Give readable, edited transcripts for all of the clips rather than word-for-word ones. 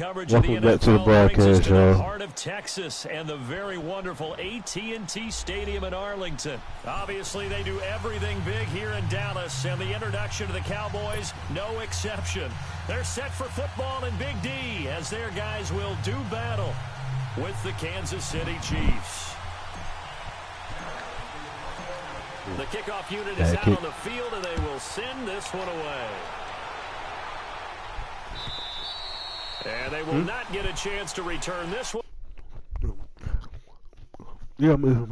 coverage of the NFL back to the broadcast, to the y'all. heart of Texas and the very wonderful AT&T Stadium in Arlington. Obviously, they do everything big here in Dallas, and the introduction to the Cowboys, no exception. They're set for football in Big D as their guys will do battle with the Kansas City Chiefs. The kickoff unit is out on the field, and they will send this one away. And they will not get a chance to return this one. Yeah, man.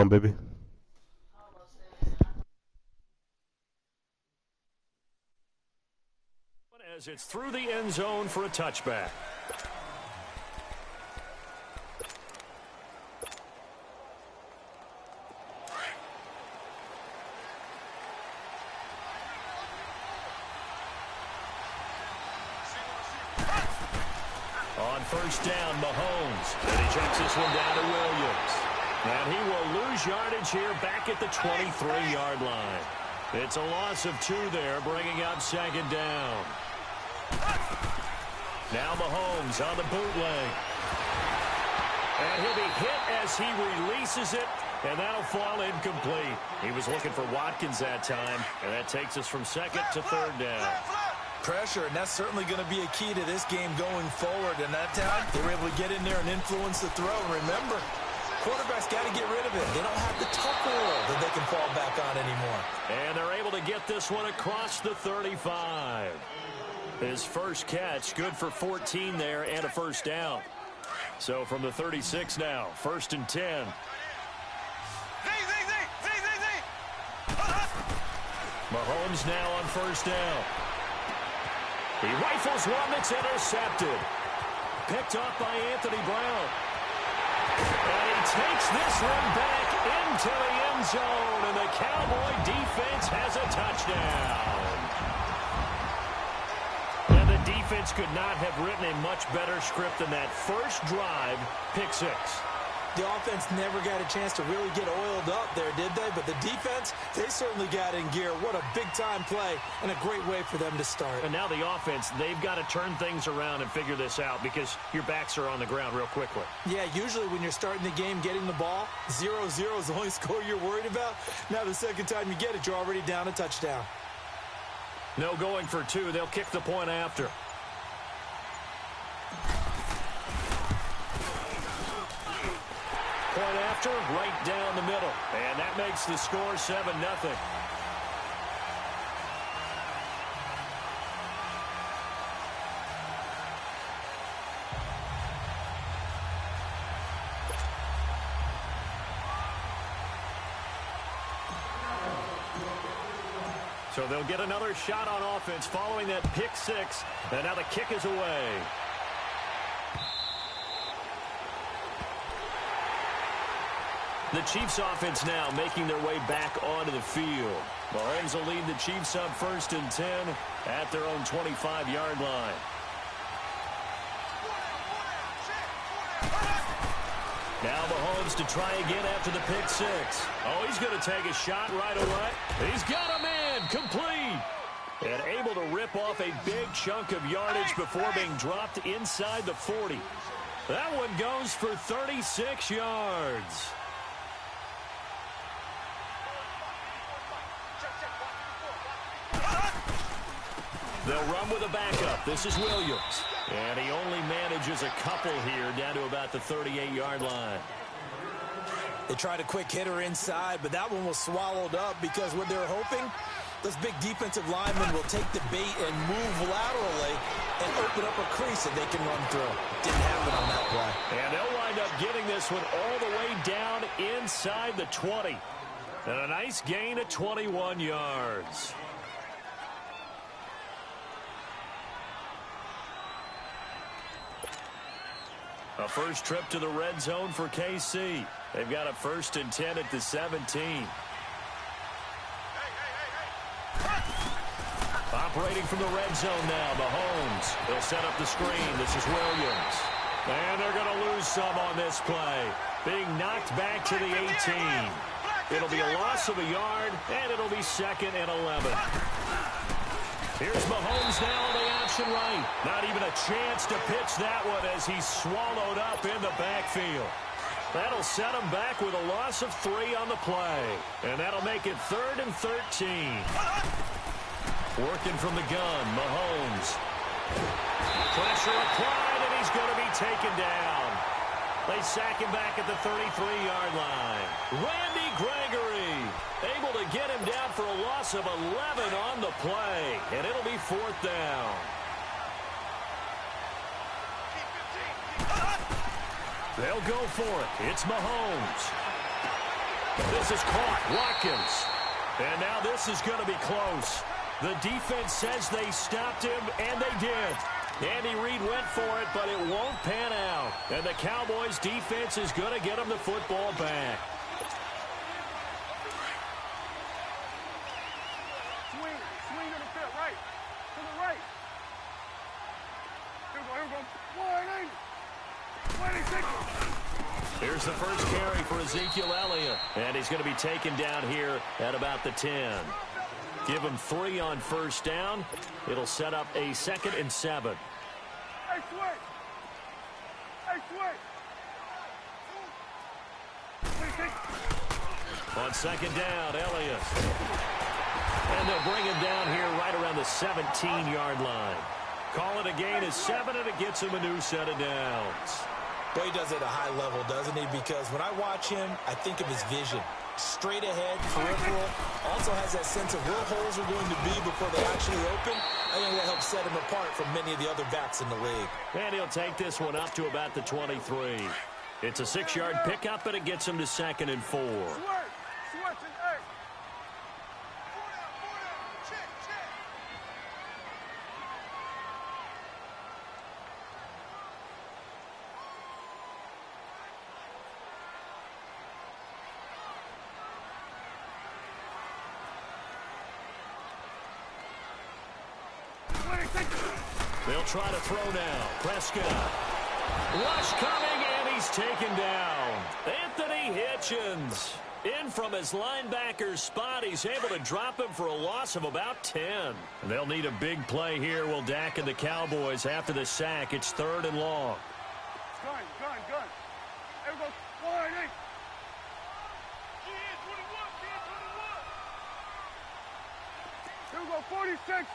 Baby. As it's through the end zone for a touchback. On first down, Mahomes. And he checks this one down to Williams. And he will lose yardage here back at the 23-yard line. It's a loss of 2 there, bringing up second down. Now Mahomes on the bootleg. And he'll be hit as he releases it, and that'll fall incomplete. He was looking for Watkins that time, and that takes us from second to third down. Pressure, and that's certainly going to be a key to this game going forward. And that time, they were able to get in there and influence the throw. And remember, quarterback's got to get rid of it. They don't have the tuck rule that they can fall back on anymore. And they're able to get this one across the 35. His first catch, good for 14 there and a first down. So from the 36 now, 1st and 10. Mahomes now on first down. He rifles one that's intercepted. Picked off by Anthony Brown. And he takes this one back into the end zone, and the Cowboy defense has a touchdown. And the defense could not have written a much better script than that first drive, pick 6. The offense never got a chance to really get oiled up there, did they? But the defense, they certainly got in gear. What a big-time play and a great way for them to start. And now the offense, they've got to turn things around and figure this out because your backs are on the ground real quickly. Yeah, usually when you're starting the game, getting the ball, 0-0 is the only score you're worried about. Now the second time you get it, you're already down a touchdown. No going for 2. They'll kick the point after. Point after, right down the middle. And that makes the score 7-0. So they'll get another shot on offense following that pick 6. And now the kick is away. The Chiefs offense now making their way back onto the field. Mahomes will lead the Chiefs up 1st and 10 at their own 25-yard line. Now Mahomes to try again after the pick 6. Oh, he's going to take a shot right away. He's got a man, complete. And able to rip off a big chunk of yardage before being dropped inside the 40. That one goes for 36 yards. They'll run with a backup. This is Williams. And he only manages a couple here down to about the 38-yard line. They tried a quick hitter inside, but that one was swallowed up because what they were hoping, Those big defensive linemen will take the bait and move laterally and open up a crease that they can run through. Didn't happen on that play. And they'll wind up getting this one all the way down inside the 20. And a nice gain of 21 yards. A first trip to the red zone for KC. They've got a 1st and 10 at the 17. Operating from the red zone now, Mahomes. He'll set up the screen. This is Williams. And they're going to lose some on this play. Being knocked back to the 18. It'll be a loss of a yard, and it'll be 2nd and 11. Here's Mahomes now on the option right. Not even a chance to pitch that one as he's swallowed up in the backfield. That'll set him back with a loss of 3 on the play. And that'll make it 3rd and 13. Working from the gun, Mahomes. Pressure applied, and he's going to be taken down. They sack him back at the 33-yard line. Randy Gregory able to get him down for a loss of 11 on the play, and it'll be 4th down. They'll go for it. It's Mahomes. This is caught. Watkins. And now this is going to be close. The defense says they stopped him, and they did. Andy Reid went for it, but it won't pan out. And the Cowboys' defense is going to get him the football back. Swing to the fit, right. To the right. Here we go. 180. Here's the first carry for Ezekiel Elliott. And he's going to be taken down here at about the 10. Give him 3 on 1st down. It'll set up a 2nd and 7. Hey, swing. Hey, swing. On 2nd down, Elliott. And they'll bring him down here right around the 17-yard line. Call it a gain of 7, and it gets him a new set of downs. But he does it at a high level, doesn't he? Because when I watch him, I think of his vision. Straight ahead, peripheral. Also has that sense of where holes are going to be before they actually open. I think that helps set him apart from many of the other backs in the league. And he'll take this one up to about the 23. It's a 6-yard pickup, and it gets him to 2nd and 4. They'll try to throw now. Prescott. Rush coming, and he's taken down. Anthony Hitchens in from his linebacker's spot. He's able to drop him for a loss of about 10. And they'll need a big play here, will Dak and the Cowboys after the sack. It's 3rd and long. Gun. There we go. 180. Here we go. 46.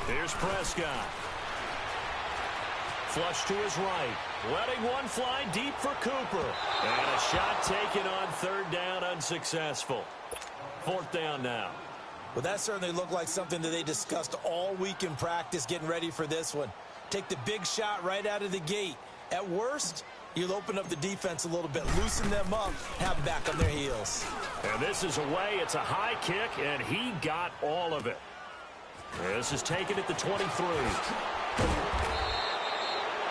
Here's Prescott. Flush to his right. Letting one fly deep for Cooper. And a shot taken on 3rd down, unsuccessful. 4th down now. Well, that certainly looked like something that they discussed all week in practice getting ready for this one. Take the big shot right out of the gate. At worst, you'll open up the defense a little bit, loosen them up, have them back on their heels. And this is away. It's a high kick, and he got all of it. This is taken at the 23.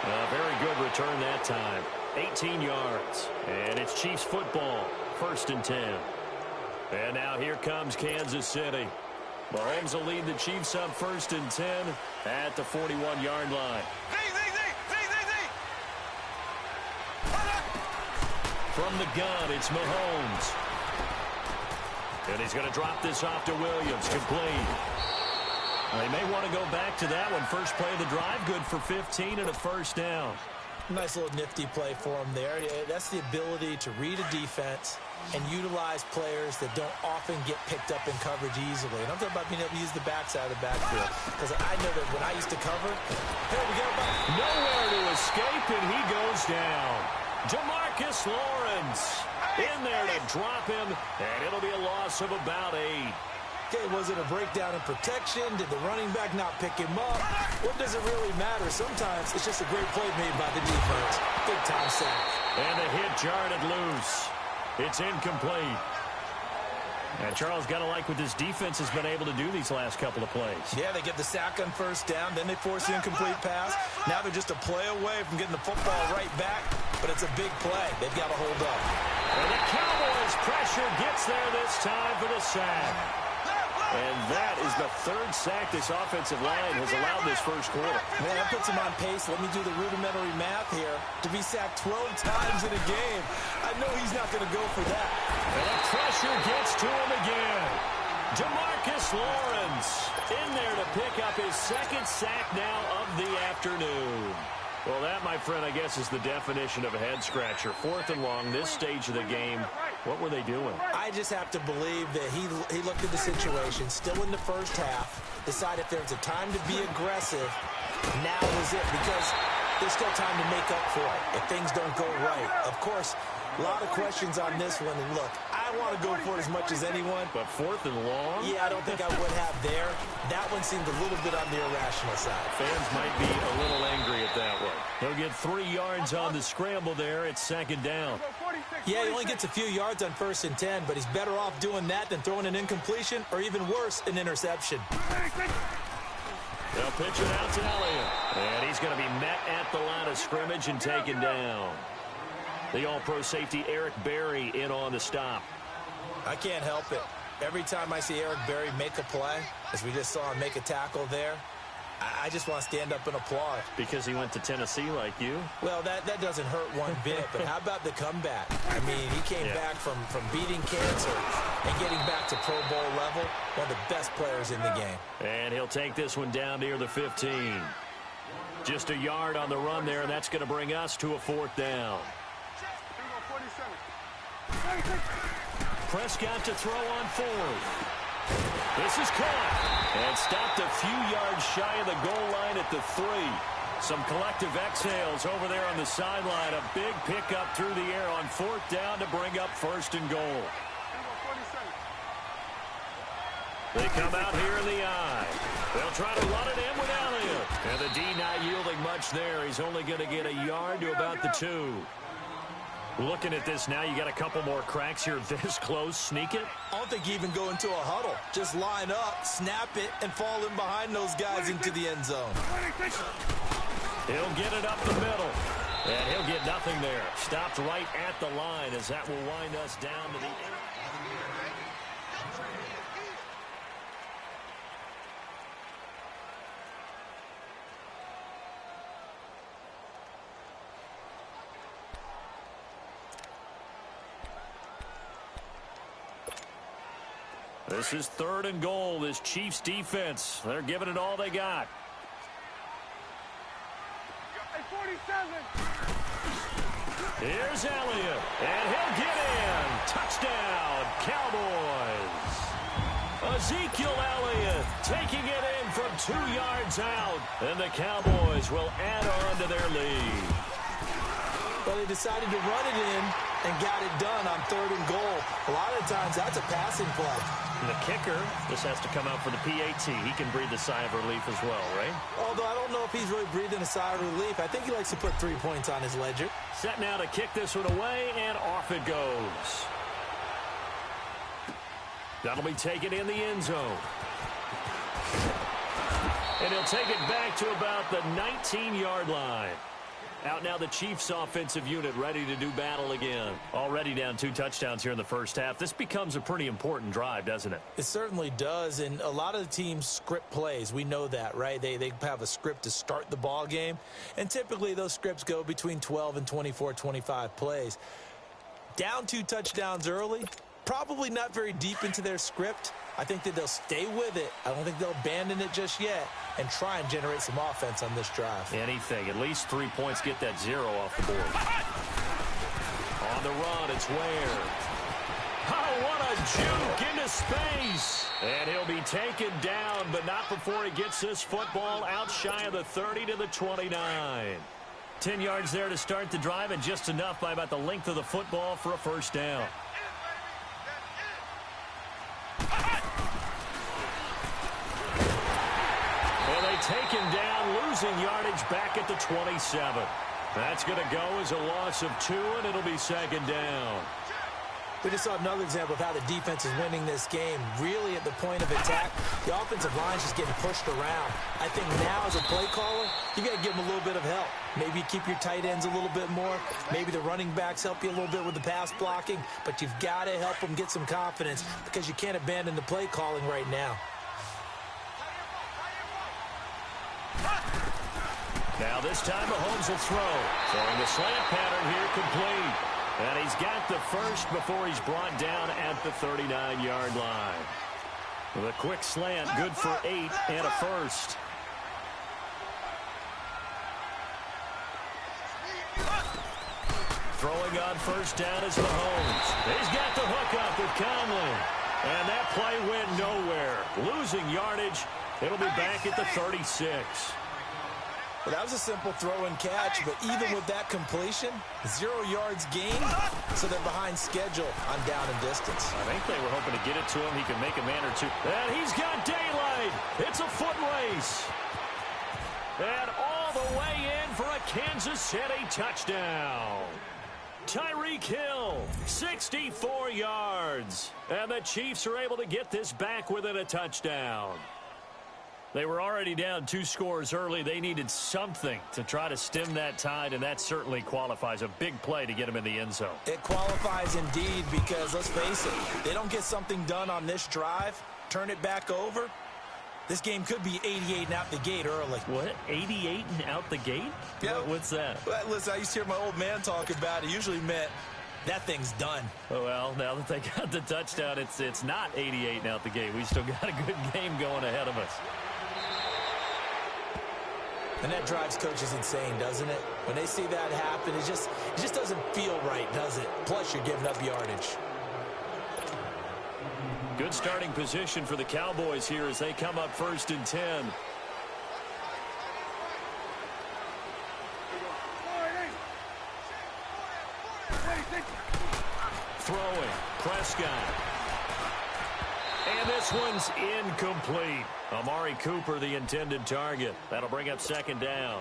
A very good return that time. 18 yards. And it's Chiefs football. 1st and 10. And now here comes Kansas City. Mahomes will lead the Chiefs up 1st and 10 at the 41-yard line. From the gun, it's Mahomes. And he's going to drop this off to Williams. Complete. They may want to go back to that one. First play of the drive, good for 15 and a 1st down. Nice little nifty play for him there. That's the ability to read a defense and utilize players that don't often get picked up in coverage easily. And I'm talking about being able to use the backside of the backfield. Because I know that when I used to cover, here we go. Nowhere to escape, and he goes down. Demarcus Lawrence in there to drop him, and it'll be a loss of about 8. Okay, was it a breakdown in protection? Did the running back not pick him up? What does it really matter? Sometimes it's just a great play made by the defense. Big-time sack. And the hit jarred it loose. It's incomplete. And Charles, got to like what this defense has been able to do these last couple of plays. Yeah, they get the sack on first down, then they force the incomplete pass. Now they're just a play away from getting the football right back, but it's a big play. They've got to hold up. And the Cowboys' pressure gets there this time for the sack. And that is the 3rd sack this offensive line has allowed this first quarter. Man, that puts him on pace. Let me do the rudimentary math here. To be sacked 12 times in a game, I know he's not going to go for that. And the pressure gets to him again. Demarcus Lawrence in there to pick up his 2nd sack now of the afternoon. Well, that, my friend, I guess is the definition of a head-scratcher. 4th and long, this stage of the game. What were they doing? I just have to believe that he looked at the situation, still in the first half, decided if there's a time to be aggressive, now is it, because there's still time to make up for it if things don't go right. Of course, a lot of questions on this one. And look, I want to go for it as much as anyone. But 4th and long? Yeah, I don't think I would have there. That one seemed a little bit on the irrational side. Fans might be a little angry at that one. He'll get 3 yards on the scramble there. It's 2nd down. Yeah, he only gets a few yards on 1st and 10, but he's better off doing that than throwing an incompletion or even worse, an interception. They'll pitch it out to Elliott. And he's going to be met at the line of scrimmage and taken down. The all-pro safety Eric Berry in on the stop. I can't help it. Every time I see Eric Berry make a play, as we just saw him make a tackle there, I just want to stand up and applaud. Because he went to Tennessee like you? Well, that doesn't hurt one bit, but how about the comeback? I mean, he came back from beating cancer and getting back to Pro Bowl level, one of the best players in the game. And he'll take this one down near the 15. Just a yard on the run there, and that's going to bring us to a 4th down. Prescott to throw on 4th. This is caught and stopped a few yards shy of the goal line at the 3. Some collective exhales over there on the sideline. A big pickup through the air on 4th down to bring up 1st and goal. They come out here in the eye. They'll try to run it in with Elliott. And the D not yielding much there. He's only going to get a yard to about the 2. Looking at this now, you got a couple more cracks here this close. Sneak it? I don't think you even go into a huddle. Just line up, snap it, and fall in behind those guys into the end zone. He'll get it up the middle. And he'll get nothing there. Stopped right at the line as that will wind us down to the end. This is 3rd and goal. This Chiefs defense, they're giving it all they got. Here's Elliott, and he'll get in. Touchdown, Cowboys. Ezekiel Elliott taking it in from 2 yards out, and the Cowboys will add on to their lead. Well, they decided to run it in and got it done on 3rd and goal. A lot of times, that's a passing play. And the kicker, this has to come out for the PAT. He can breathe a sigh of relief as well, right? Although I don't know if he's really breathing a sigh of relief. I think he likes to put 3 points on his ledger. Set now to kick this one away, and off it goes. That'll be taken in the end zone. And he'll take it back to about the 19-yard line. Out now the Chiefs offensive unit ready to do battle again. Already down 2 touchdowns here in the first half. This becomes a pretty important drive, doesn't it? It certainly does, and a lot of the teams script plays. We know that, right? They have a script to start the ball game, and typically those scripts go between 12 and 24, 25 plays. Down 2 touchdowns early, probably not very deep into their script. I think that they'll stay with it. I don't think they'll abandon it just yet and try and generate some offense on this drive. Anything. At least 3 points. Get that 0 off the board. On the run, it's Ware. Oh, what a juke into space. And he'll be taken down, but not before he gets this football out shy of the 30 to the 29. 10 yards there to start the drive, and just enough by about the length of the football for a first down. And they take him down, losing yardage back at the 27. That's going to go as a loss of 2, and it'll be second down. We just saw another example of how the defense is winning this game. Really at the point of attack, the offensive line is just getting pushed around. I think now as a play caller, you got to give them a little bit of help. Maybe keep your tight ends a little bit more. Maybe the running backs help you a little bit with the pass blocking. But you've got to help them get some confidence because you can't abandon the play calling right now. Now this time Mahomes will throw. Throwing the slant pattern here complete. And he's got the first before he's brought down at the 39-yard line. With a quick slant, good for 8 and a first. Throwing on first down is Mahomes. He's got the hook up with Conley. And that play went nowhere. Losing yardage. It'll be back at the 36. Well, that was a simple throw and catch, but even with that completion, 0 yards gained, so they're behind schedule on down and distance. I think they were hoping to get it to him. He could make a man or two. And he's got daylight. It's a foot race. And all the way in for a Kansas City touchdown. Tyreek Hill, 64 yards. And the Chiefs are able to get this back within a touchdown. They were already down 2 scores early. They needed something to try to stem that tide, and that certainly qualifies. A big play to get them in the end zone. It qualifies indeed because, let's face it, they don't get something done on this drive, turn it back over, this game could be 88 and out the gate early. What? 88 and out the gate? Yep. What's that? Well, listen, I used to hear my old man talk about it. It usually meant that thing's done. Oh, well, now that they got the touchdown, it's not 88 and out the gate. We still got a good game going ahead of us. And that drives coaches insane, doesn't it? When they see that happen, it just doesn't feel right, does it? Plus, you're giving up yardage. Good starting position for the Cowboys here as they come up 1st and 10. Throwing, Prescott. And this one's incomplete. Amari Cooper, the intended target. That'll bring up 2nd down.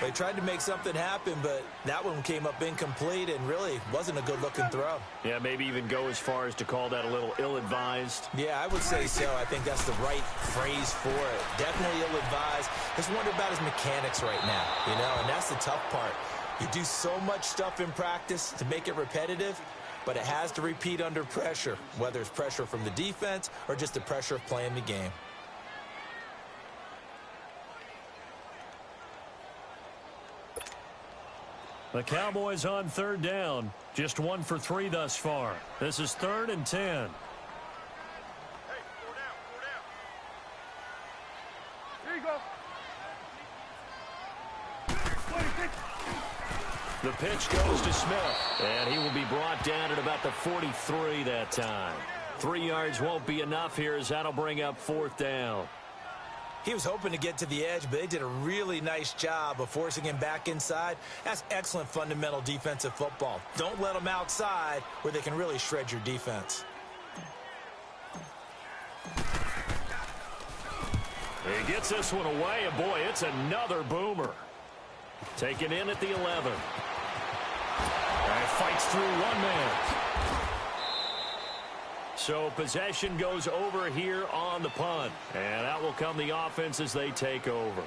They tried to make something happen, but that one came up incomplete and really wasn't a good-looking throw. Yeah, maybe even go as far as to call that a little ill-advised. Yeah, I would say so. I think that's the right phrase for it. Definitely ill-advised. Just wonder about his mechanics right now, you know, and that's the tough part. You do so much stuff in practice to make it repetitive, but it has to repeat under pressure, whether it's pressure from the defense or just the pressure of playing the game. The Cowboys on 3rd down. Just 1 for 3 thus far. This is 3rd and 10. Hey, 4 down. Here you go. The pitch goes to Smith, and he will be brought down at about the 43 that time. 3 yards won't be enough here as that'll bring up 4th down. He was hoping to get to the edge, but they did a really nice job of forcing him back inside. That's excellent fundamental defensive football. Don't let them outside where they can really shred your defense. He gets this one away, and boy, it's another boomer. Taken in at the 11. And fights through one man. So possession goes over here on the punt. And out will come the offense as they take over.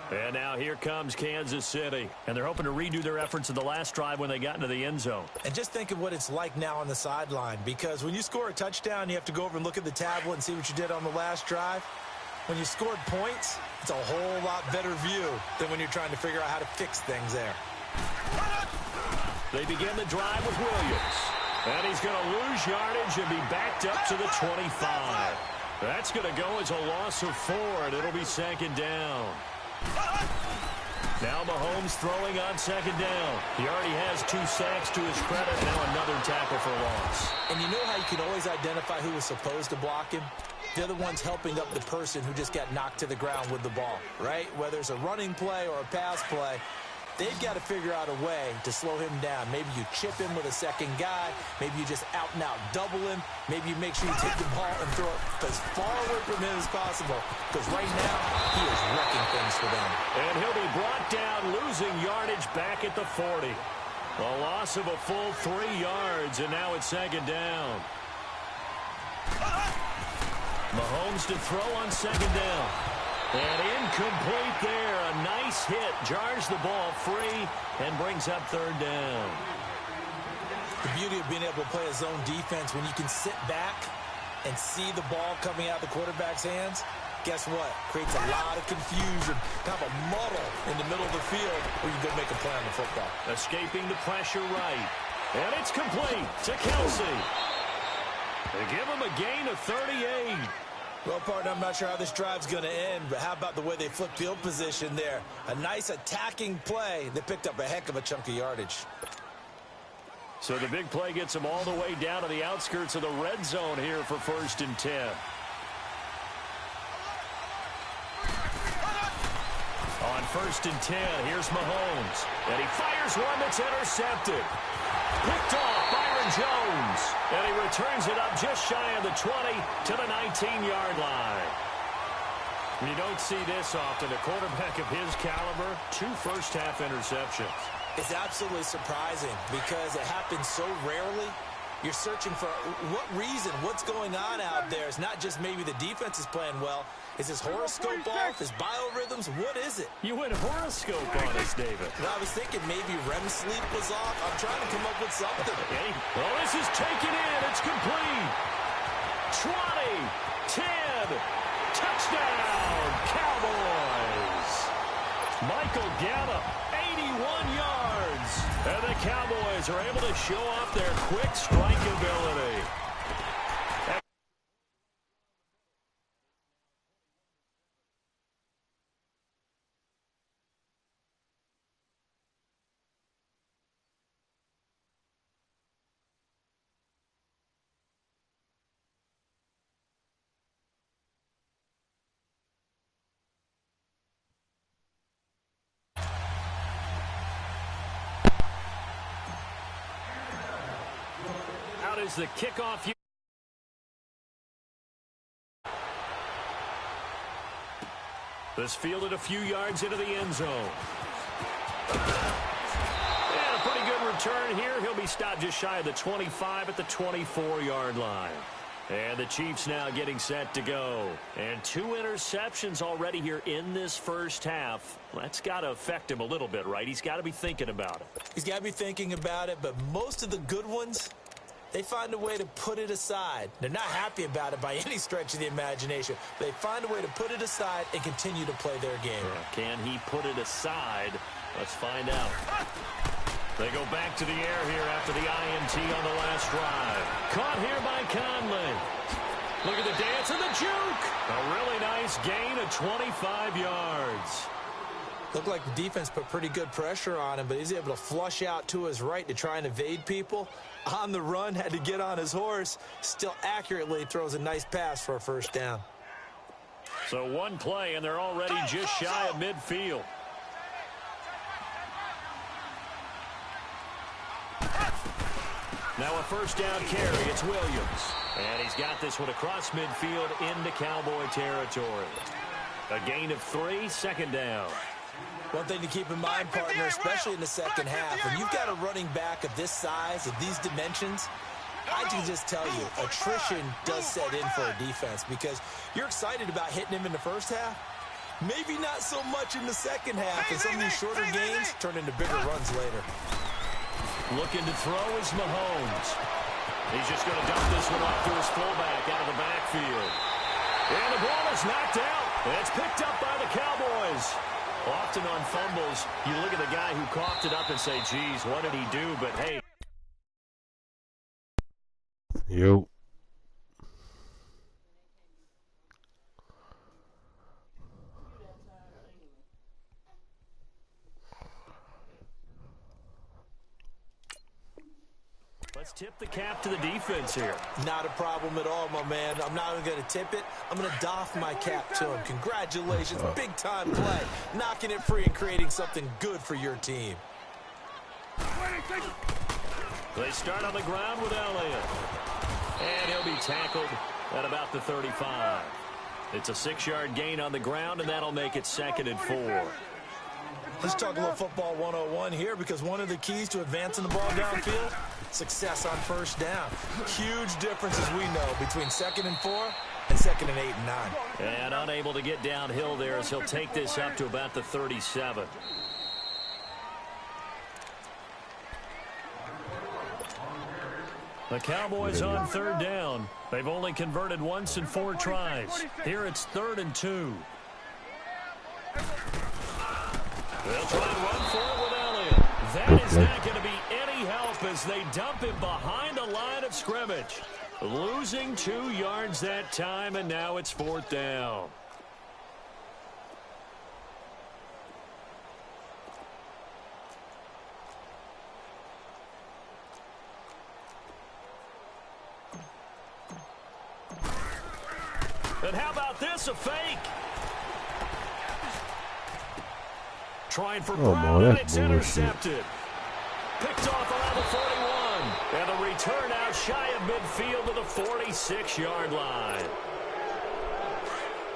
And now here comes Kansas City. And they're hoping to redo their efforts in the last drive when they got into the end zone. And just think of what it's like now on the sideline. Because when you score a touchdown, you have to go over and look at the tablet and see what you did on the last drive. When you scored points, it's a whole lot better view than when you're trying to figure out how to fix things there. They begin the drive with Williams. And he's going to lose yardage and be backed up to the 25. That's going to go as a loss of 4, and it'll be 2nd down. Now Mahomes throwing on 2nd down. He already has 2 sacks to his credit. Now another tackle for loss. And you know how you can always identify who was supposed to block him? They're the ones helping up the person who just got knocked to the ground with the ball, right? Whether it's a running play or a pass play, They've got to figure out a way to slow him down. Maybe you chip him with a second guy. Maybe you just out-and-out double him. Maybe you make sure you take the ball and throw it as far away from him as possible. Because right now, he is wrecking things for them. And he'll be brought down, losing yardage back at the 40. A loss of a full 3 yards, and now it's second down. Mahomes to throw on second down. And incomplete there. A nice hit. Jars the ball free and brings up third down. The beauty of being able to play a zone defense when you can sit back and see the ball coming out of the quarterback's hands, guess what? Creates a lot of confusion, kind of a muddle in the middle of the field where you go make a play on the football. Escaping the pressure right. And it's complete to Kelsey. They give him a gain of 38. Well, partner, I'm not sure how this drive's going to end, but how about the way they flip field position there? A nice attacking play. They picked up a heck of a chunk of yardage. So the big play gets them all the way down to the outskirts of the red zone here for 1st and 10. On 1st and 10, here's Mahomes. And he fires one that's intercepted. Picked off Byron Jones. And he returns it up just shy of the 20 to the 19-yard line. You don't see this often. A quarterback of his caliber, 2 first-half interceptions. It's absolutely surprising because it happens so rarely. You're searching for what reason, what's going on out there. It's not just maybe the defense is playing well. Is his horoscope off? His biorhythms? What is it? You went horoscope on us, David. Well, I was thinking maybe REM sleep was off. I'm trying to come up with something. Okay. Well, this is taken in. It's complete. 20, 10, touchdown, Cowboys. Michael Gallup, 81 yards. And the Cowboys are able to show off their quick strike ability. Out is the kickoff. This fielded a few yards into the end zone. And a pretty good return here. He'll be stopped just shy of the 25 at the 24-yard line. And the Chiefs now getting set to go. And 2 interceptions already here in this first half. That's got to affect him a little bit, right? He's got to be thinking about it. He's got to be thinking about it, but most of the good ones, they find a way to put it aside. They're not happy about it by any stretch of the imagination. They find a way to put it aside and continue to play their game. Can he put it aside? Let's find out. They go back to the air here after the INT on the last drive. Caught here by Conley. Look at the dance and the juke. A really nice gain of 25 yards. Looked like the defense put pretty good pressure on him, but he's able to flush out to his right to try and evade people. On the run, had to get on his horse. Still accurately throws a nice pass for a first down. So 1 play, and they're already just shy of midfield. Now a first down carry. It's Williams. And he's got this one across midfield into Cowboy territory. A gain of 3, second down. One thing to keep in mind, partner, especially in the second half, when you've got a running back of this size, of these dimensions, I can just tell you, attrition does set in for a defense because you're excited about hitting him in the first half. Maybe not so much in the second half, and some of these shorter gains turn into bigger runs later. Looking to throw is Mahomes. He's just going to dump this one off to his fullback out of the backfield. And the ball is knocked out. And it's picked up by the Cowboys. Often on fumbles, you look at the guy who coughed it up and say, geez, what did he do? But, hey. Yo. Let's tip the cap to the defense here. Not a problem at all, my man. I'm not even going to tip it. I'm going to doff my cap to him. Congratulations. Big-time play. Knocking it free and creating something good for your team. They start on the ground with Elliott. And he'll be tackled at about the 35. It's a 6-yard gain on the ground, and that'll make it 2nd and 4. Let's talk a little football 101 here, because one of the keys to advancing the ball downfield, success on first down. Huge difference, as we know, between 2nd and 4 and 2nd and 8 and 9. And unable to get downhill there as he'll take this up to about the 37. The Cowboys on 3rd down. They've only converted once in 4 tries. Here it's 3rd and 2. They'll try and run for it with Elliott. That is not going to be any help as they dump him behind the line of scrimmage. Losing 2 yards that time, and now it's 4th down. And how about this, a fake? Trying for Brown, and it's intercepted. Picked off around the 41. And the return out shy of midfield to the 46-yard line.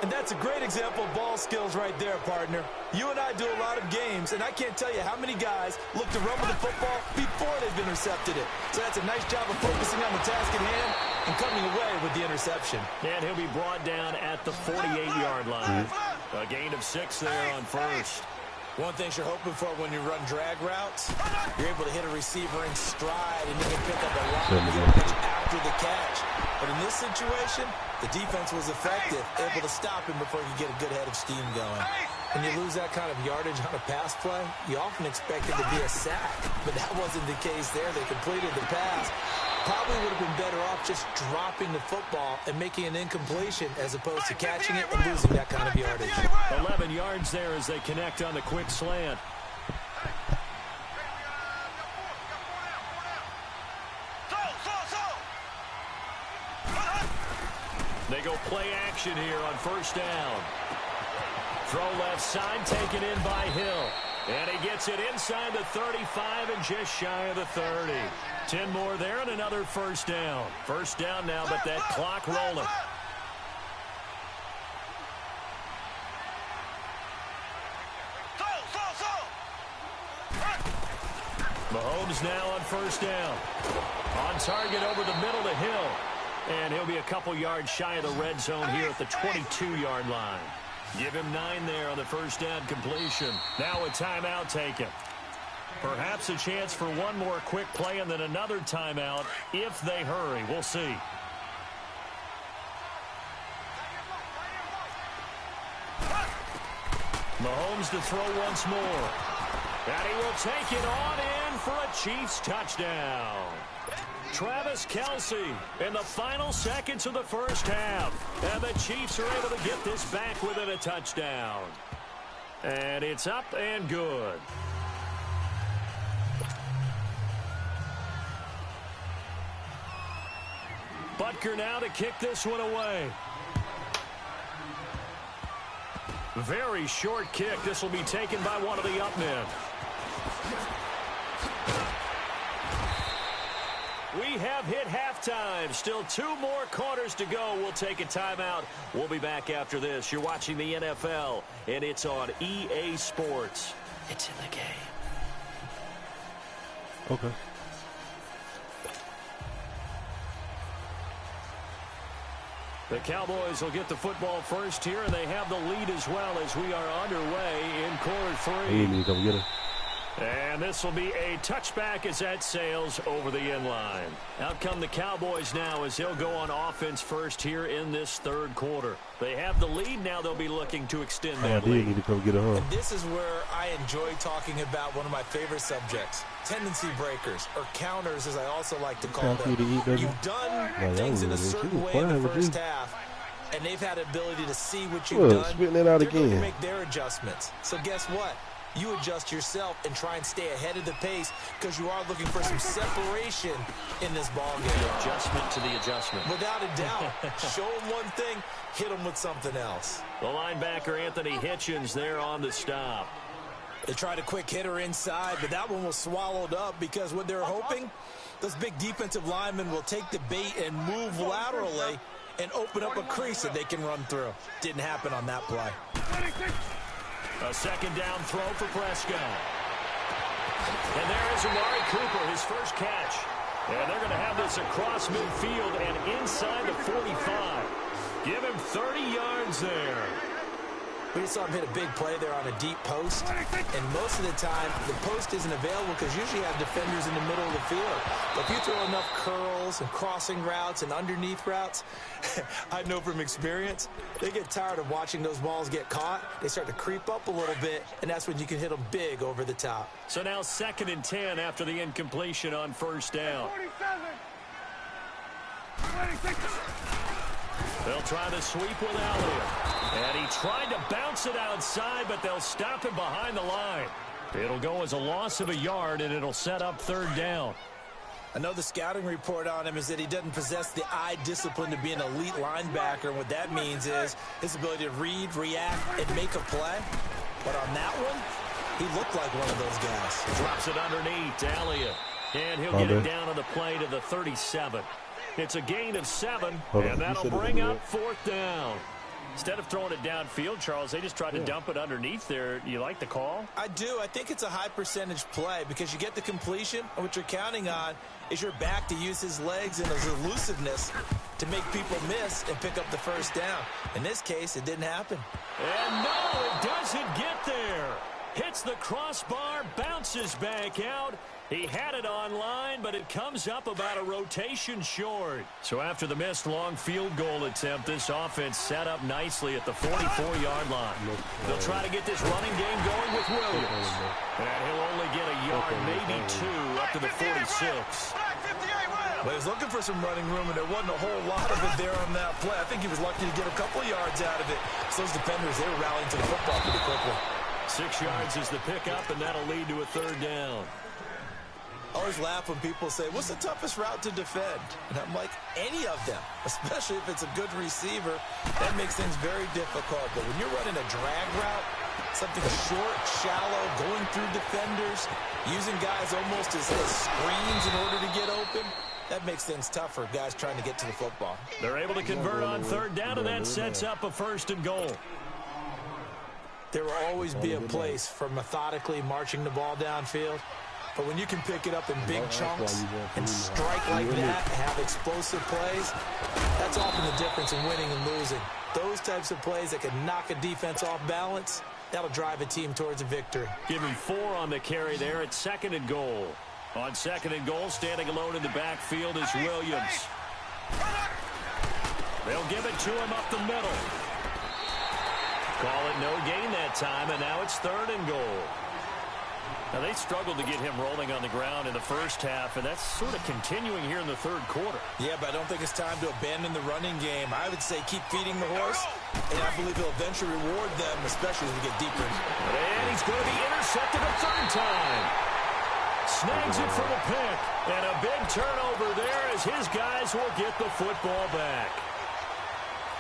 And that's a great example of ball skills right there, partner. You and I do a lot of games, and I can't tell you how many guys look to run with the football before they've intercepted it. So that's a nice job of focusing on the task at hand and coming away with the interception. And he'll be brought down at the 48-yard line. A gain of 6 there on first. One thing you're hoping for when you run drag routes, you're able to hit a receiver in stride and you can pick up a lot of yardage after the catch. But in this situation, the defense was effective, able to stop him before he could get a good head of steam going. When you lose that kind of yardage on a pass play, you often expect it to be a sack. But that wasn't the case there. They completed the pass. Probably would have been better off just dropping the football and making an incompletion as opposed to catching it and losing that kind of yardage. 11 yards there as they connect on the quick slant. They go play action here on first down. Throw left side, taken in by Hill. And he gets it inside the 35 and just shy of the 30. 10 more there and another first down. First down now, but that clock rolling. Mahomes now on first down. On target over the middle to Hill. And he'll be a couple yards shy of the red zone here at the 22-yard line. Give him 9 there on the first down completion. Now a timeout taken. Perhaps a chance for one more quick play and then another timeout if they hurry. We'll see. Mahomes to throw once more. And he will take it on in for a Chiefs touchdown. Travis Kelce in the final seconds of the first half. And the Chiefs are able to get this back within a touchdown. And it's up and good. Butker now to kick this one away. Very short kick. This will be taken by one of the up men. We have hit halftime. Still 2 more quarters to go. We'll take a timeout. We'll be back after this. You're watching the NFL, and it's on EA Sports. It's in the game. Okay. The Cowboys will get the football first here, and they have the lead as well as we are underway in quarter 3. You need to go get it. And this will be a touchback as that sails over the end line. Out come the Cowboys now as they'll go on offense first here in this third quarter. They have the lead. Now they'll be looking to extend that lead. You need to go get it, huh? And this is where I enjoy talking about one of my favorite subjects, tendency breakers, or counters as I also like to call them. You've done things in a certain way in the first half, and they've had the ability to see what you've done. Spitting it out They're again. going to make their adjustments. So guess what? you adjust yourself and try and stay ahead of the pace because you are looking for some separation in this ball game. Adjustment to the adjustment. Without a doubt. Show them one thing, hit them with something else. The linebacker, Anthony Hitchens, there on the stop. They tried a quick hitter inside, but that one was swallowed up because what they're hoping, those big defensive linemen will take the bait and move laterally and open up a crease that they can run through. Didn't happen on that play. A second down throw for Prescott. And there is Amari Cooper, his first catch. And they're going to have this across midfield and inside the 45. Give him 30 yards there. We just saw him hit a big play there on a deep post. And most of the time, the post isn't available because usually you have defenders in the middle of the field. But if you throw enough curls and crossing routes and underneath routes, I know from experience, they get tired of watching those balls get caught. They start to creep up a little bit, and that's when you can hit them big over the top. So now 2nd and 10 after the incompletion on first down. 27. They'll try the sweep with Elliott. And he tried to bounce it outside, but they'll stop him behind the line. It'll go as a loss of a yard, and it'll set up 3rd down. I know the scouting report on him is that he doesn't possess the eye discipline to be an elite linebacker. And what that means is his ability to read, react, and make a play. But on that one, he looked like one of those guys. Drops it underneath to Elliott. And he'll get it down on the play to the 37. It's a gain of 7, and that'll bring up 4th down. Instead of throwing it downfield, Charles, they just tried to dump it underneath there. You like the call? I do. I think it's a high percentage play because you get the completion, and what you're counting on is your back to use his legs and his elusiveness to make people miss and pick up the first down. In this case, it didn't happen. And no, it doesn't get there. Hits the crossbar, bounces back out. He had it online, but it comes up about a rotation short. So after the missed long field goal attempt, this offense set up nicely at the 44-yard line. They'll try to get this running game going with Williams. And he'll only get a yard, maybe 2, up to the 46. Well, he was looking for some running room, and there wasn't a whole lot of it there on that play. I think he was lucky to get a couple of yards out of it. So those defenders, they were rallying to the football pretty quickly. 6 yards is the pickup, and that'll lead to a 3rd down. I always laugh when people say, what's the toughest route to defend? And I'm like, any of them, especially if it's a good receiver. That makes things very difficult. But when you're running a drag route, something short, shallow, going through defenders, using guys almost as screens in order to get open, that makes things tougher, guys trying to get to the football. They're able to convert on 3rd down, and that sets up a 1st and goal. There will always be a place for methodically marching the ball downfield. But when you can pick it up in big chunks and strike like that, have explosive plays, that's often the difference in winning and losing. Those types of plays that can knock a defense off balance, that'll drive a team towards a victory. Give him 4 on the carry there at 2nd and goal. On 2nd and goal, standing alone in the backfield is Williams. They'll give it to him up the middle. Call it no gain that time, and now it's 3rd and goal. Now, they struggled to get him rolling on the ground in the first half, and that's sort of continuing here in the 3rd quarter. Yeah, but I don't think it's time to abandon the running game. I would say keep feeding the horse, and I believe he'll eventually reward them, especially as we get deeper. And he's going to be intercepted a 3rd time. Snags it for the pick, and a big turnover there as his guys will get the football back.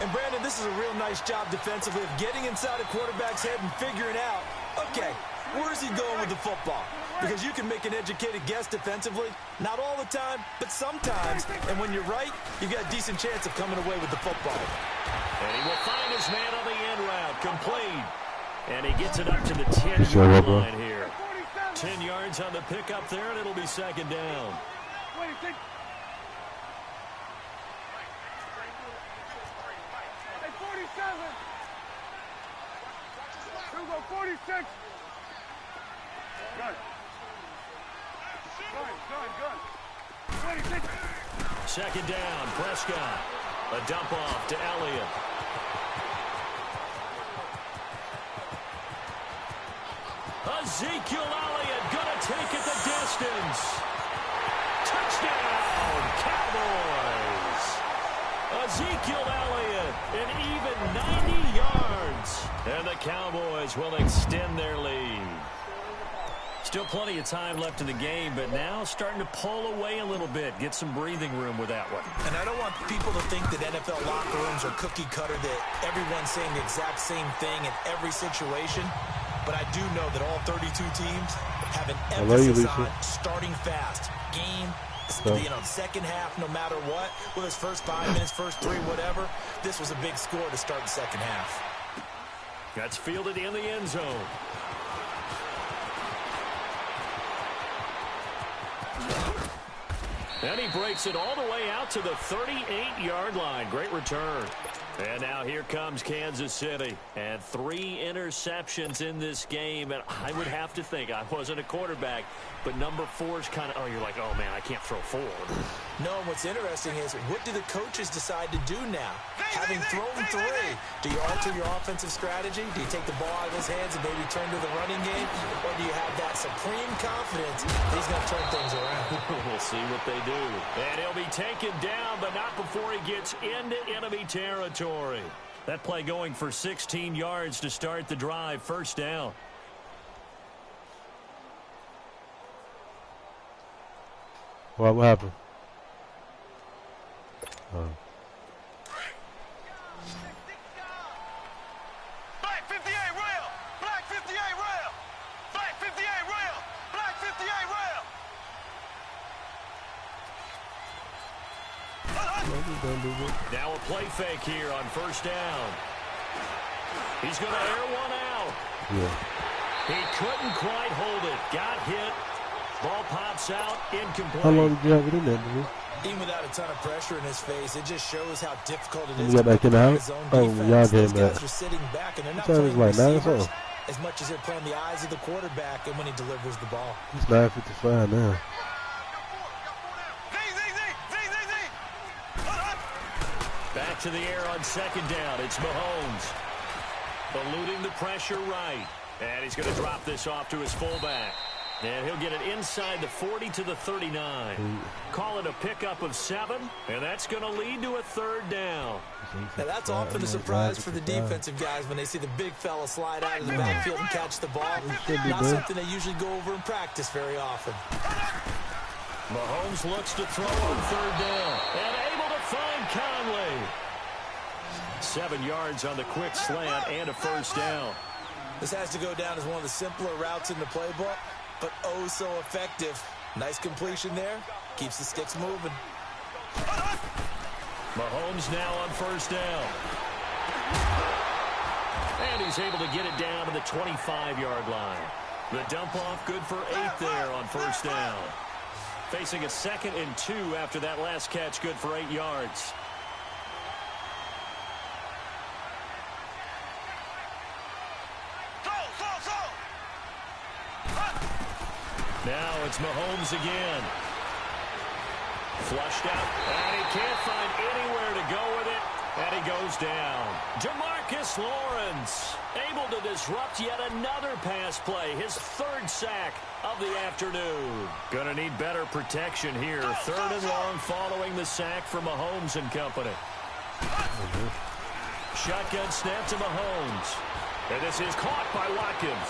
And, Brandon, this is a real nice job defensively of getting inside a quarterback's head and figuring out, okay, where is he going with the football? Because you can make an educated guess defensively. Not all the time, but sometimes. And when you're right, you've got a decent chance of coming away with the football. And he will find his man on the end route. Complete. And he gets it up to the 10-yard line here. 10 yards on the pickup there, and it'll be 2nd down. 46. Hey, 47. Here we go, 46. Good. Good. 26. 2nd down, Prescott. A dump off to Elliott. Ezekiel Elliott going to take it the distance. Touchdown, Cowboys. Ezekiel Elliott, an even 90 yards. And the Cowboys will extend their lead. Still plenty of time left in the game, but now starting to pull away a little bit. Get some breathing room with that one. And I don't want people to think that NFL locker rooms are cookie cutter, that everyone's saying the exact same thing in every situation. But I do know that all 32 teams have an emphasis on starting fast. Game, second half, no matter what. Whether it's first 5 minutes, first 3, whatever. This was a big score to start the second half. That's fielded in the end zone. And he breaks it all the way out to the 38-yard line. Great return. And now here comes Kansas City. And 3 interceptions in this game. And I would have to think, I wasn't a quarterback, but number 4 is kind of, you're like, oh, man, I can't throw 4. No, what's interesting is, what do the coaches decide to do now? Having thrown 3, do you alter your offensive strategy? Do you take the ball out of his hands and maybe turn to the running game? Or do you have that supreme confidence that he's going to turn things around? We'll see what they do. And he'll be taken down, but not before he gets into enemy territory. That play going for 16 yards to start the drive. First down. What happened? Black 58 rail! Black 58 rail! Black 58 rail! Black 58 rail! Now a play fake here on first down. He's going to air one out. Yeah. He couldn't quite hold it. Got hit. Ball pops out. Incomplete. How long did you have it in there, dude? Even without a ton of pressure in his face, it just shows how difficult it is to back in the house. Oh, y'all Those came back. guys are sitting back, and they're not Sounds playing like 9 or receivers something. as much as they're playing the eyes of the quarterback and when he delivers the ball. It's 9:55 now. Back to the air on second down. It's Mahomes. Eluding the pressure right. And he's going to drop this off to his fullback. And he'll get it inside the 40 to the 39. Call it a pickup of 7, and that's going to lead to a third down. Now, that's often a surprise for the defensive guys when they see the big fella slide out of the backfield and catch the ball. Not something they usually go over in practice very often. Mahomes looks to throw on third down. And able to find Conley. 7 yards on the quick slant and a first down. This has to go down as one of the simpler routes in the playbook, but oh so effective. Nice completion there. Keeps the sticks moving. Mahomes now on first down. And he's able to get it down to the 25-yard line. The dump off good for 8 there on first down. Facing a 2nd and 2 after that last catch, good for 8 yards. Now it's Mahomes again. Flushed out, and he can't find anywhere to go with it, and he goes down. Demarcus Lawrence able to disrupt yet another pass play, his 3rd sack of the afternoon. Gonna need better protection here. 3rd and long following the sack from Mahomes and company. Shotgun snap to Mahomes. And this is caught by Watkins.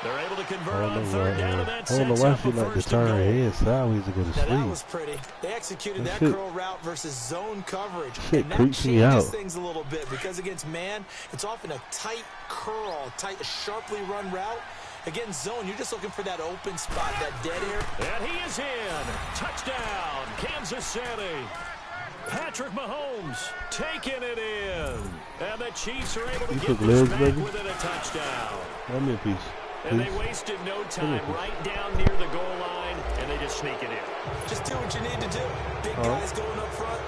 They're able to convert on third down, and that I don't know sets why up she a like to first turn and her goal. head sideways to go to Now, that sleep. was pretty. They executed That that shit- curl route versus zone coverage. shit And that creeps me changes out. things a little bit because against man, it's often a tight curl, sharply run route. Against zone, you're just looking for that open spot, that dead air. And he is in. Touchdown, Kansas City. Patrick Mahomes taking it in. And the Chiefs are able to You get took this legs, back baby? within a touchdown. Let me a piece. And they Please. wasted no time right down near the goal line, and they just sneak it in. Just do what you need to do. Big guys going up front.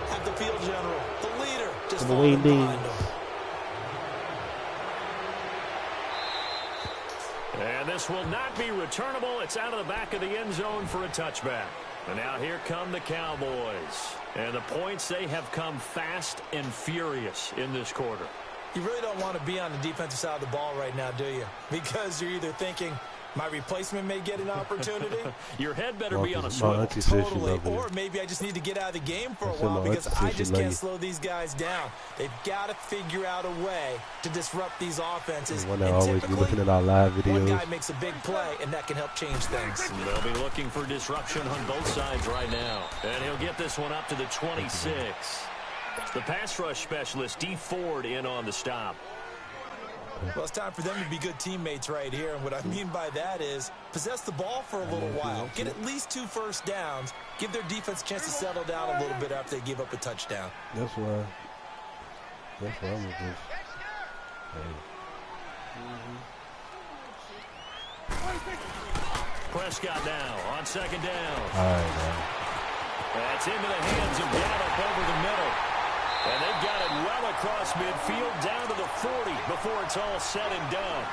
Have the field general, the leader, just The following wing behind them. And this will not be returnable. It's out of the back of the end zone for a touchback. And now here come the Cowboys. And the points, they have come fast and furious in this quarter. You really don't want to be on the defensive side of the ball right now, do you? Because you're either thinking, My replacement may get an opportunity. Your head better be on a swivel. Totally. Or maybe I just need to get out of the game for a while because I just can't slow these guys down. They've got to figure out a way to disrupt these offenses. And always be looking at our live videos. One guy makes a big play, and that can help change things. They'll be looking for disruption on both sides right now. And he'll get this one up to the 26. The pass rush specialist, D. Ford, in on the stop. Well, it's time for them to be good teammates right here. And what I mean by that is possess the ball for a little while. Get at least 2 first downs. Give their defense a chance to settle down a little bit after they give up a touchdown. That's why I'm with this. Prescott now on second down. All right, man. That's into the hands of Gallup over the middle. And they've got it well across midfield down to the 40 before it's all said and done.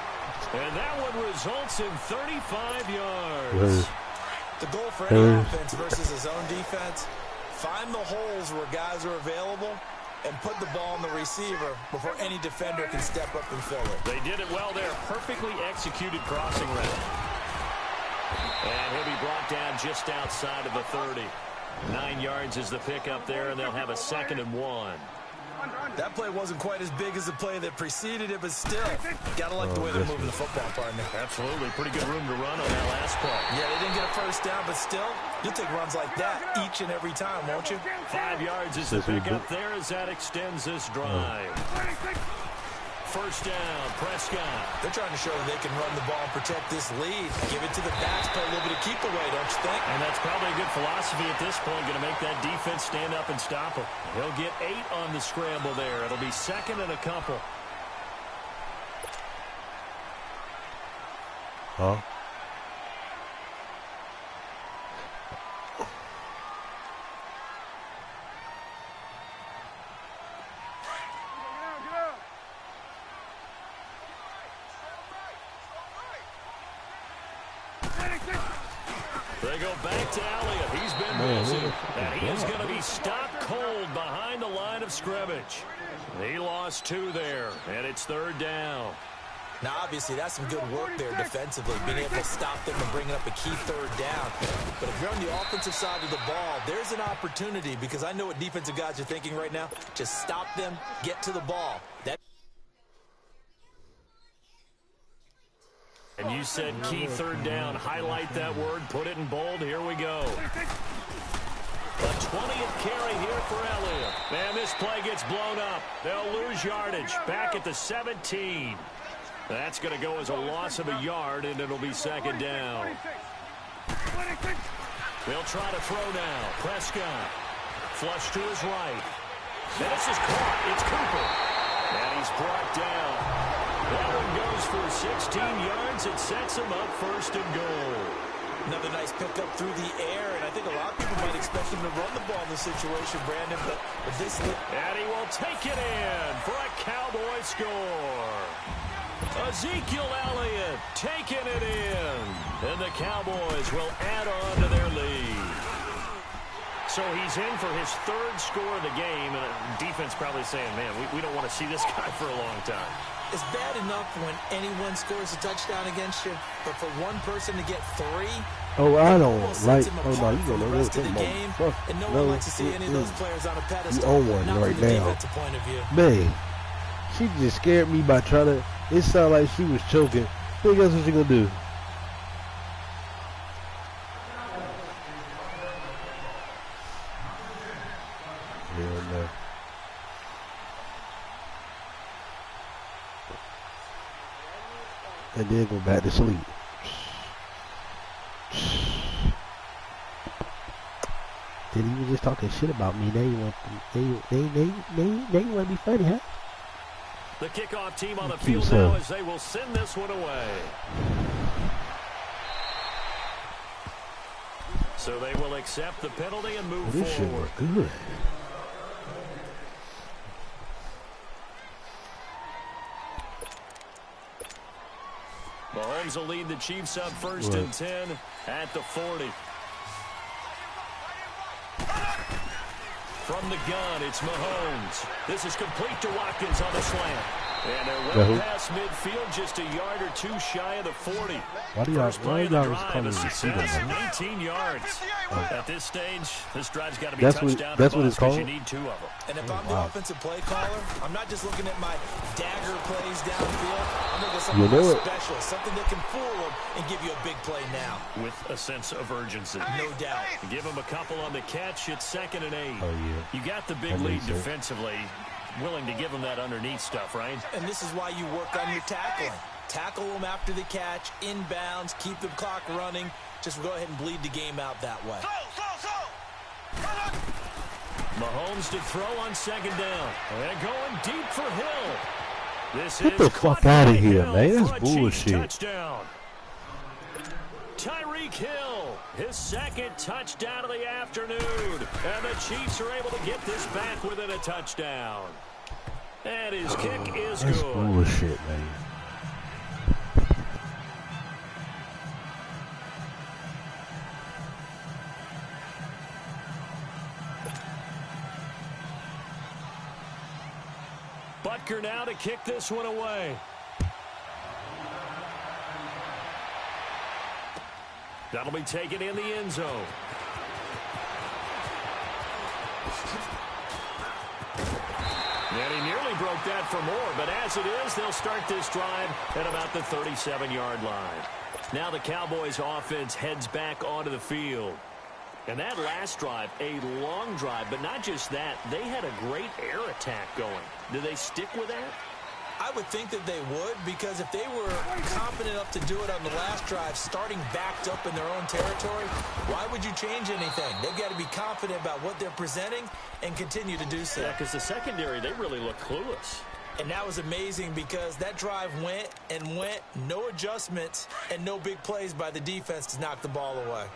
And that one results in 35 yards. The goal for any offense versus his own defense, find the holes where guys are available and put the ball on the receiver before any defender can step up and fill it. They did it well there. Perfectly executed crossing route. And he'll be brought down just outside of the 30. 9 yards is the pickup there, and they'll have a 2nd and 1. That play wasn't quite as big as the play that preceded it, but still, gotta like the way they're moving the football, partner. Absolutely. Pretty good room to run on that last play. Yeah, they didn't get a first down, but still, you'll take runs like that each and every time, won't you? 5 yards is the pickup there as that extends this drive. First down, Prescott. They're trying to show that they can run the ball and protect this lead. Give it to the backs, play a little bit of keep away, don't you think? And that's probably a good philosophy at this point, going to make that defense stand up and stop him. He'll get 8 on the scramble there. It'll be 2nd and a couple. Huh? They go back to Elliott. He's been busy. And he is going to be stopped cold behind the line of scrimmage. He lost 2 there, and it's 3rd down. Now, obviously, that's some good work there defensively, being able to stop them and bringing up a key 3rd down. But if you're on the offensive side of the ball, there's an opportunity because I know what defensive guys are thinking right now. Just stop them, get to the ball. And you said key 3rd down. Highlight that word. Put it in bold. Here we go. A 20th carry here for Elliott. And this play gets blown up. They'll lose yardage. Back at the 17. That's going to go as a loss of a yard, and it'll be 2nd down. They'll try to throw now. Prescott. Flush to his right. And this is caught. It's Cooper. And he's brought down. That one goes for 16 yards. It sets him up 1st and goal. Another nice pickup through the air, and I think a lot of people might expect him to run the ball in this situation, Brandon, but this... And he will take it in for a Cowboy score. Ezekiel Elliott taking it in. And the Cowboys will add on to their lead. So he's in for his 3rd score of the game, and defense probably saying, man, we don't want to see this guy for a long time. It's bad enough when anyone scores a touchdown against you, but for one person to get 3, oh, I don't like. Oh no, you for the don't rest of the game, and no one likes to see any of those players on a pedestal. You own one not right from the now, defensive point of view. man. She just scared me by trying to. It sounded like she was choking. Think that's what she gonna do? Hell no. And then go back to sleep. Then he was just talking shit about me. They want to be funny, huh? The kickoff team on the field now as they will send this one away. So they will accept the penalty and move this forward. Shit was good. Mahomes will lead the Chiefs up 1st and 10 at the 40. From the gun, it's Mahomes. This is complete to Watkins on the slant. And they're well past midfield, just a yard or two shy of the 40. Why do y'all calling the receiver? 19 yards. At this stage, this drive's got to be that's touchdown. That's what it's called? You need 2 of them. And if I'm the offensive play caller, I'm not just looking at my dagger plays downfield. I'm looking at something special, something that can fool them and give you a big play now. With a sense of urgency. No doubt. Give them a couple on the catch. It's 2nd and 8. Oh, yeah. You got the big lead defensively. Willing to give them that underneath stuff, right? And this is why you work on your tackling. Tackle them after the catch, inbounds, keep the clock running. Just go ahead and bleed the game out that way. Mahomes to throw on 2nd down. And going deep for Hill. Get the fuck out of here, man. That's bullshit. Touchdown. Tyreek Hill, his 2nd touchdown of the afternoon. And the Chiefs are able to get this back within a touchdown. And his kick is That's good. Bullshit, man. Butker now to kick this one away. That'll be taken in the end zone. And he nearly broke that for more, but as it is, they'll start this drive at about the 37-yard line. Now the Cowboys offense heads back onto the field. And that last drive, a long drive, but not just that, they had a great air attack going. Do they stick with that? I would think that they would, because if they were confident enough to do it on the last drive, starting backed up in their own territory, why would you change anything? They've got to be confident about what they're presenting and continue to do so. Yeah, because the secondary, they really look clueless. And that was amazing because that drive went and went, no adjustments, and no big plays by the defense to knock the ball away.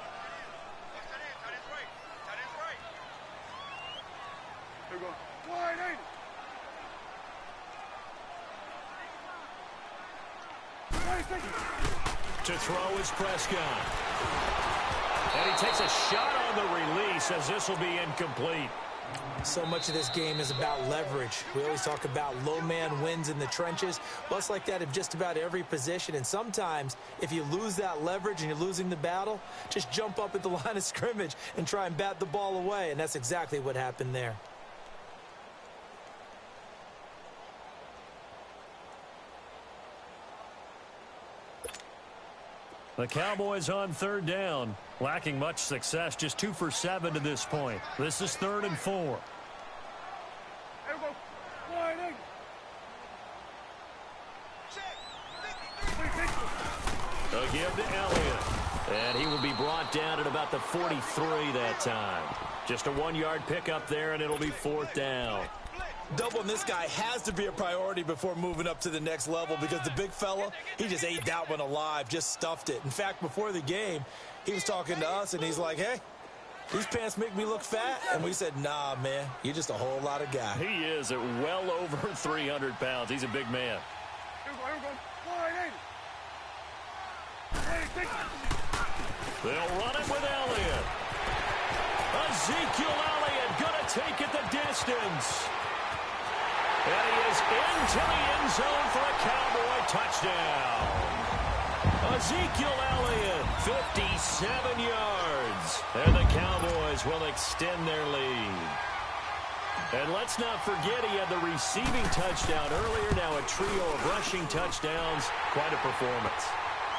To throw is Prescott. And he takes a shot on the release as this will be incomplete. So much of this game is about leverage. We always talk about low man wins in the trenches. Well, it's like that of just about every position. And sometimes, if you lose that leverage and you're losing the battle, just jump up at the line of scrimmage and try and bat the ball away. And that's exactly what happened there. The Cowboys on 3rd down, lacking much success, just 2 for 7 to this point. This is 3rd and 4. A give to Elliott, and he will be brought down at about the 43 that time. Just a 1-yard pickup there, and it'll be 4th down. Doubling this guy has to be a priority before moving up to the next level, because the big fella, he just ate that one alive, just stuffed it. In fact, before the game, he was talking to us, and he's like, hey, these pants make me look fat. And we said, nah, man, you're just a whole lot of guy. He is at well over 300 pounds. He's a big man. They'll run it with Elliott. Ezekiel Elliott going to take it the distance. And he is into the end zone for a Cowboy touchdown. Ezekiel Elliott, 57 yards. And the Cowboys will extend their lead. And let's not forget he had the receiving touchdown earlier. Now a trio of rushing touchdowns. Quite a performance.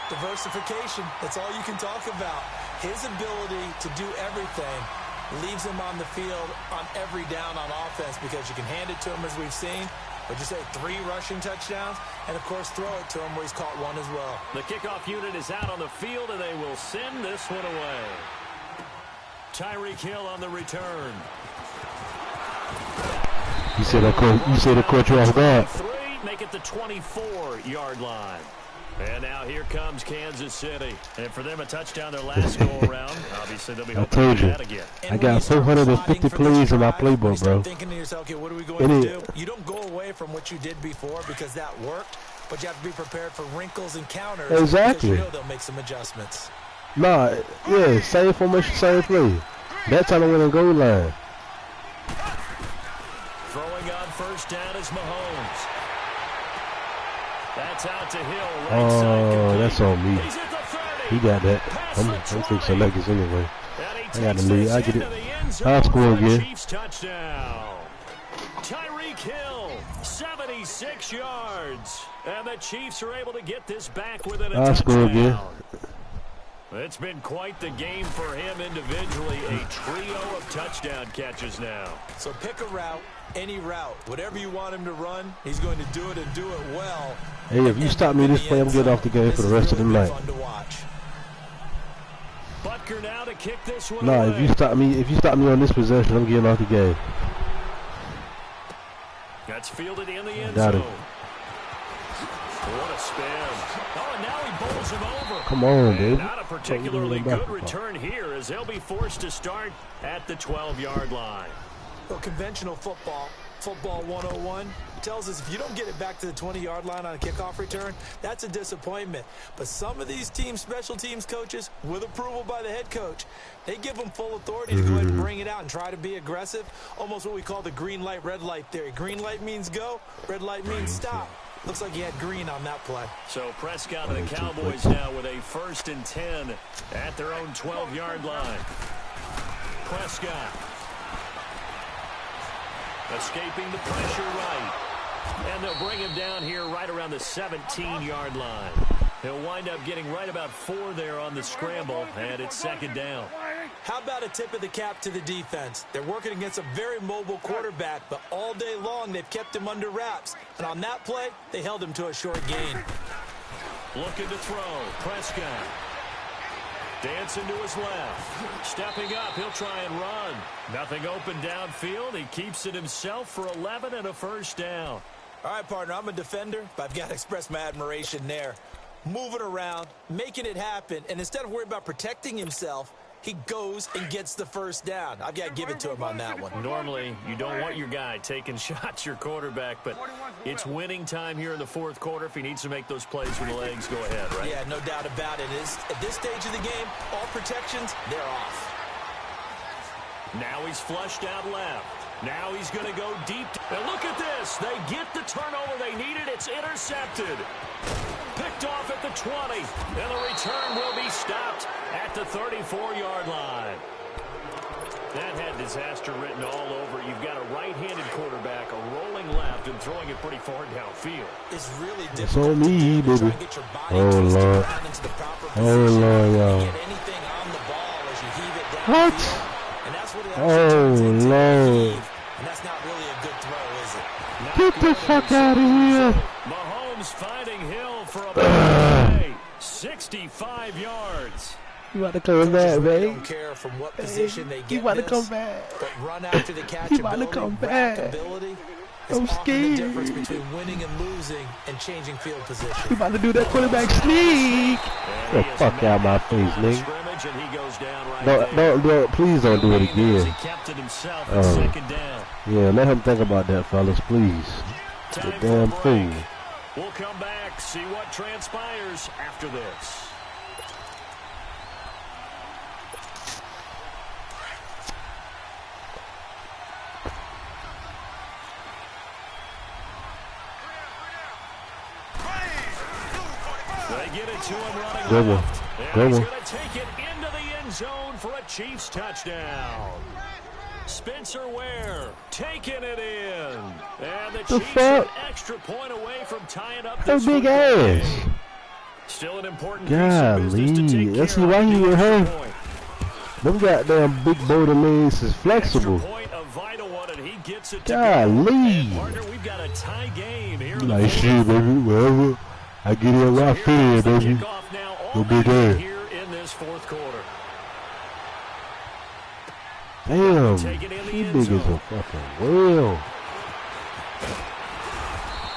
Diversification, that's all you can talk about. His ability to do everything leaves him on the field on every down on offense, because you can hand it to him, as we've seen. Would you say 3 rushing touchdowns? And, of course, throw it to him where he's caught 1 as well. The kickoff unit is out on the field, and they will send this one away. Tyreek Hill on the return. You said the coach you off guard. Make it the 24-yard line. And now here comes Kansas City. And for them, a touchdown their last go-around. Obviously, they'll be hoping to do that again. I got 450 plays in my playbook, bro. Thinking to yourself, okay, what are we going to do? You don't go away from what you did before because that worked, but you have to be prepared for wrinkles and counters. Exactly. Because you know they'll make some adjustments. Nah, yeah, same formation, same play. That time I went on goal line. Throwing on first down is Mahomes. That's out to Hill. Right side Oh, that's on me. He's at the 30. He got that. I'm fixing Nuggets anyway. I got the lead. I get it. I'll score again. Chiefs touchdown. Tyreek Hill, 76 yards. And the Chiefs are able to get this back within a touchdown. I'll score again. It's been quite the game for him individually. A trio of touchdown catches now. So pick a route, any route. Whatever you want him to run, he's going to do it and do it well. Hey, if you stop me this play, I'm getting off the game for the rest of the night. Butker now to kick this one Nah, away. if you stop me on this possession, I'm getting off the game. That's fielded in the end Got zone. it. What a spin. Oh, and now he bowls him over. Come on, dude. Not a particularly good return here as they'll be forced to start at the 12-yard line. Well, conventional football 101, tells us if you don't get it back to the 20-yard line on a kickoff return, that's a disappointment. But some of these special teams coaches, with approval by the head coach, they give them full authority to go ahead and bring it out and try to be aggressive. Almost what we call the green light, red light theory. Green light means go, red light means stop. Looks like he had green on that play. So Prescott and the Cowboys now with a 1st and 10 at their own 12-yard line. Prescott escaping the pressure right. And they'll bring him down here right around the 17-yard line. He'll wind up getting right about 4 there on the scramble, and it's 2nd down. How about a tip of the cap to the defense? They're working against a very mobile quarterback, but all day long they've kept him under wraps. And on that play, they held him to a short gain. Looking to throw. Prescott. Dancing to his left. Stepping up, he'll try and run. Nothing open downfield. He keeps it himself for 11 and a 1st down. All right, partner, I'm a defender, but I've got to express my admiration there. Moving around, making it happen, and instead of worrying about protecting himself, he goes and gets the 1st down. I've got to give it to him on that one. Normally, you don't want your guy taking shots, your quarterback, but it's winning time here in the 4th quarter. If he needs to make those plays with the legs, go ahead, right? Yeah, no doubt about it. At this stage of the game, all protections, they're off. Now he's flushed out left. Now he's going to go deep. And look at this. They get the turnover they needed. It's intercepted. Picked off at the 20. And the return will be stopped at the 34-yard line. That had disaster written all over. You've got a right-handed quarterback, a rolling left, and throwing it pretty far downfield. It's really difficult. It's on me, baby. Oh, Lord. Oh, Lord, y'all. What? Oh, Lord. And that's not really a good throw, is it? Get the fuck out of here. Mahomes finding Hill for a 65 yards. You want to come back, really babe? Don't care from what position they get. You want to this, come back? But run after the catch You want to come back? ability I'm is often scared. the difference between winning and losing and changing field position. You about to do that quarterback sneak? Get the fuck out of my face, nigga. And he goes down right No, please don't do it again. He kept it himself at 2nd down. Yeah, let him think about that, fellas, please. Time The damn for a fool. break. We'll come back, see what transpires after this. They get it to him running Good one. left. And Good he's one. going to take it into the end zone for a Chiefs touchdown. Spencer Ware taking it in. And the Chiefs are an extra point away from tying up Her this big football ass. game. Still an important piece of business to Golly. take That's care why of you at the with her. extra point. Them goddamn big boulder legs is flexible. Extra point, a vital one, and he gets it to Golly. go. And partner, we've got a tie game here. in the Like fourth shit, quarter. baby. Wherever I get in where I Here fit in, comes the baby. kickoff now Go big already ass. here in this 4th quarter. Damn. Take it in the She end big as a zone. fucking whale.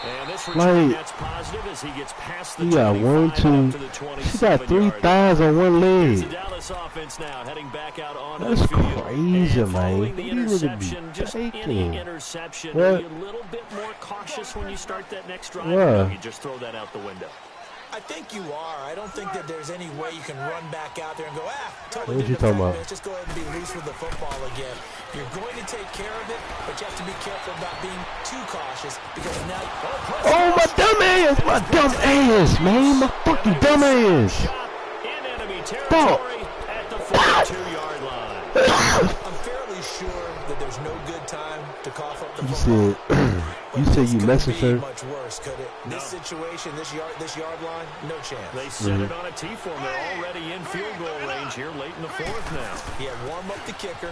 And this return, Like, that's positive as he gets past the he got 25 one, and up to two. the She got 3 27-yard line. thighs on one It's the leg. Dallas offense now heading back out on That's the field. crazy, And following man. the These niggas be interception, just any faking. interception, What? are you a little bit more cautious when you start that next drive? What? Or no, you just throw that out the window? I think you are. I don't think that there's any way you can run back out there and go, totally What you different talking about? Let's just go ahead and be loose with the football again. You're going to take care of it, but you have to be careful about being too cautious because now... Oh, my dumb ass! My dumb ass, man! My fucking dumb ass! In enemy territory at the 42-yard line. I'm fairly sure that there's no good time to cough up the football. You said you messenger. Much worse, could it? No. This situation, this yard line, no chance. They set it on a T-form. They're already in field goal range here late in the fourth now. Yeah, warm up the kicker.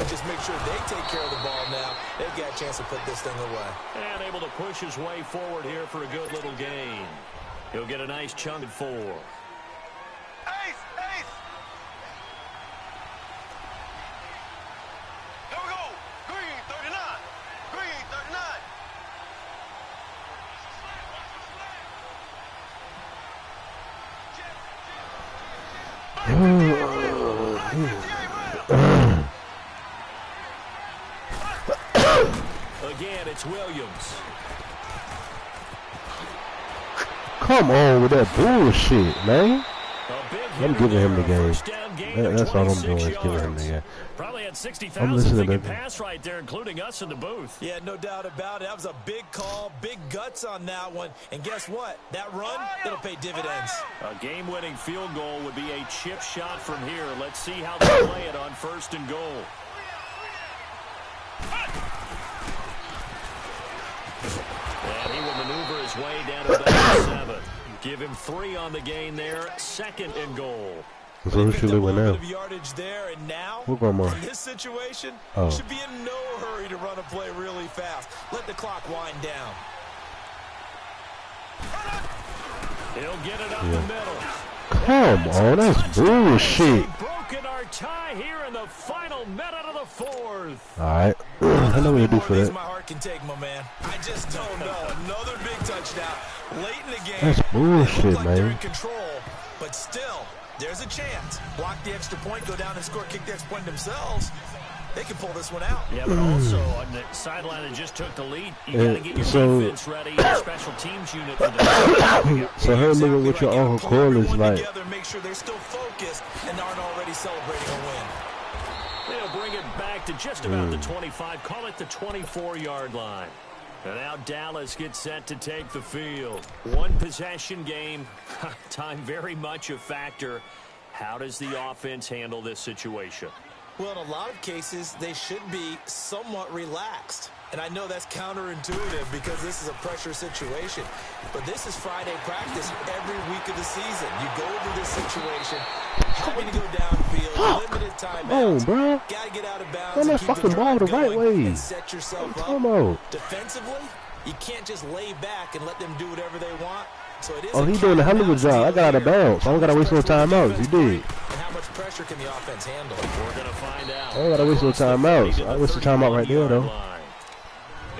Just make sure they take care of the ball now. They've got a chance to put this thing away. And able to push his way forward here for a good little gain. He'll get a nice chunk at 4. Ace! Ace! Here we go. Green 39. Green 39. Again, it's Williams. Come on with that bullshit, man. I'm giving him the game. That's all I'm doing is giving him the game. Probably had 60,000 I'm listening, thinking baby. pass right there, including us in the booth. Yeah, no doubt about it. That was a big call, big guts on that one. And guess what? That run, it'll pay dividends. A game-winning field goal would be a chip shot from here. Let's see how they play it on 1st and goal. And he will maneuver his way down to about 7. Give him 3 on the gain there. 2nd and goal. So who should we win now? Yardage there, and now, We're going more. in this situation, Oh. should be in no hurry to run a play really fast. Let the clock wind down. He'll get it up the middle. Come on, that's bullshit. Broken our tie here in the final minute of the 4th. Alright. I know what to do for More that. my heart can take, my man. I just don't know. Another big touchdown late in the game. That's bullshit, They look like man. they're in control, but still, there's a chance. Block the extra point, go down and score, kick the extra point themselves. They can pull this one out. Yeah, but also on the sideline that just took the lead, you got to get your defense ready, your special teams unit for the So her looking with your Uncle Cole is like, Together, make sure they're still focused and aren't already celebrating a win. they'll bring it back to just about the 25, call it the 24-yard line. And now Dallas gets set to take the field. One possession game, time very much a factor. How does the offense handle this situation? Well, in a lot of cases, they should be somewhat relaxed. And I know that's counterintuitive because this is a pressure situation. But this is Friday practice every week of the season. You go over this situation, having to go downfield, limited timeouts. oh, bro. Got to get out of bounds Run and that keep the fucking ball drive the right going way. and set yourself up. Come on. Defensively, you can't just lay back and let them do whatever they want. So it is Oh, he doing a hell of a job. I got out of bounds. I don't got to waste no timeouts. He did. And how much pressure can the offense handle? We're going to find out. I don't got to waste no timeouts. I wasted timeout right there, though.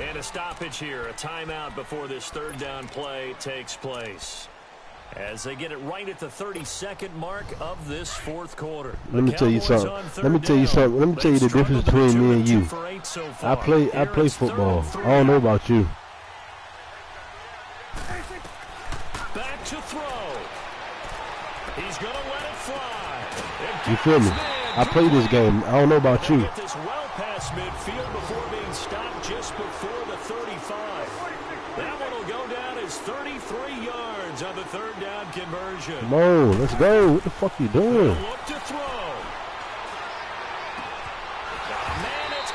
And a stoppage here, a timeout before this 3rd down play takes place. As they get it right at the 32nd mark of this 4th quarter. Let me tell you something. Let me tell you something. Let me tell you the difference between me and you. I play football. I don't know about you. Back to throw. He's going to let it fly. You feel me? I play this game. I don't know about you. Get this well past midfield before being stopped just before the 35. That one will go down as 33 yards on the 3rd down conversion. Come on, let's go. What the fuck you doing? Look to throw.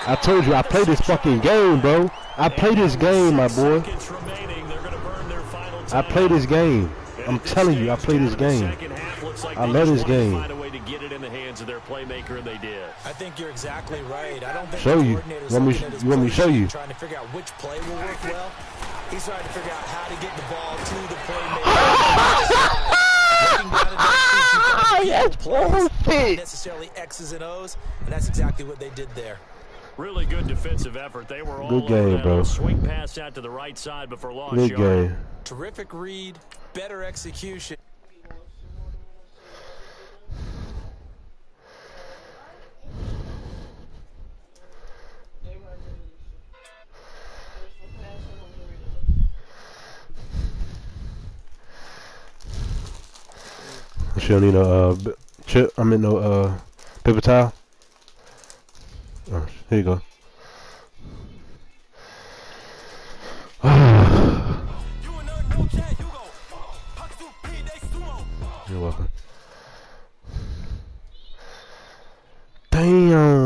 I told you I play this fucking game, bro. I play this game, my boy. I play this game. I'm telling you, I play this game. I love this game. Find a way to get it in the hands of their playmaker, and they did. I think you're exactly right. I don't think Show the you. coordinator's You looking at his want me to show you? trying to figure out which play will work well. He's trying to figure out how to get the ball to the playmaker. That's perfect. Not necessarily X's and O's, and that's exactly what they did there. Really good defensive effort. They were all Good over game, that bro. Swing pass out to the right side before lost Good yard. game. Terrific read, better execution. She don't need no chip. I mean no paper towel. Oh Here you go. You're welcome. Damn.